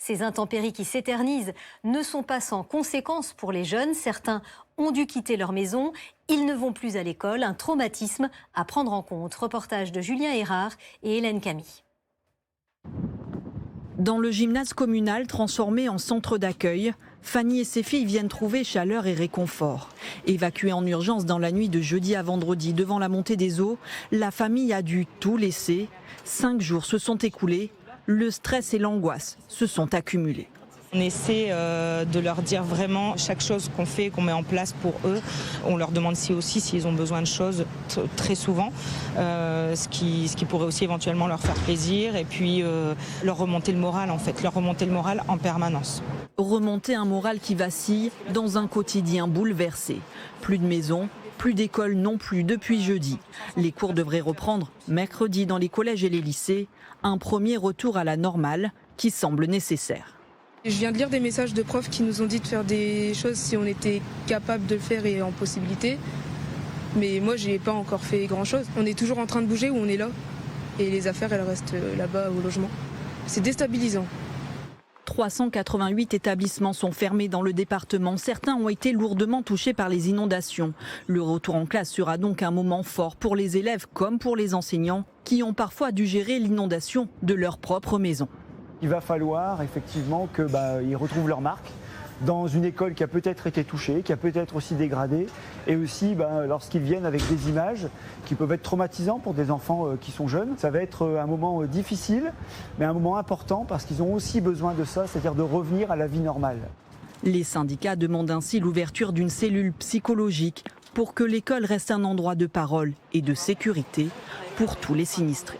Ces intempéries qui s'éternisent ne sont pas sans conséquences pour les jeunes. Certains ont dû quitter leur maison. Ils ne vont plus à l'école. Un traumatisme à prendre en compte. Reportage de Julien Erard et Hélène Camille. Dans le gymnase communal transformé en centre d'accueil, Fanny et ses filles viennent trouver chaleur et réconfort. Évacuée en urgence dans la nuit de jeudi à vendredi devant la montée des eaux, la famille a dû tout laisser. 5 jours se sont écoulés, le stress et l'angoisse se sont accumulés. On essaie de leur dire vraiment chaque chose qu'on fait, qu'on met en place pour eux. On leur demande aussi s'ils ont besoin de choses très souvent, ce qui pourrait aussi éventuellement leur faire plaisir et puis leur remonter le moral leur remonter le moral en permanence. Remonter un moral qui vacille dans un quotidien bouleversé. Plus de maison, plus d'école non plus depuis jeudi. Les cours devraient reprendre mercredi dans les collèges et les lycées. Un premier retour à la normale qui semble nécessaire. Je viens de lire des messages de profs qui nous ont dit de faire des choses si on était capable de le faire et en possibilité. Mais moi, j'ai pas encore fait grand-chose. On est toujours en train de bouger où on est là. Et les affaires, elles restent là-bas au logement. C'est déstabilisant. 388 établissements sont fermés dans le département. Certains ont été lourdement touchés par les inondations. Le retour en classe sera donc un moment fort pour les élèves comme pour les enseignants qui ont parfois dû gérer l'inondation de leur propre maison. Il va falloir effectivement qu'ils retrouvent leur marque dans une école qui a peut-être été touchée, qui a peut-être aussi dégradé, et aussi lorsqu'ils viennent avec des images qui peuvent être traumatisantes pour des enfants qui sont jeunes. Ça va être un moment difficile, mais un moment important parce qu'ils ont aussi besoin de ça, c'est-à-dire de revenir à la vie normale. Les syndicats demandent ainsi l'ouverture d'une cellule psychologique pour que l'école reste un endroit de parole et de sécurité pour tous les sinistrés.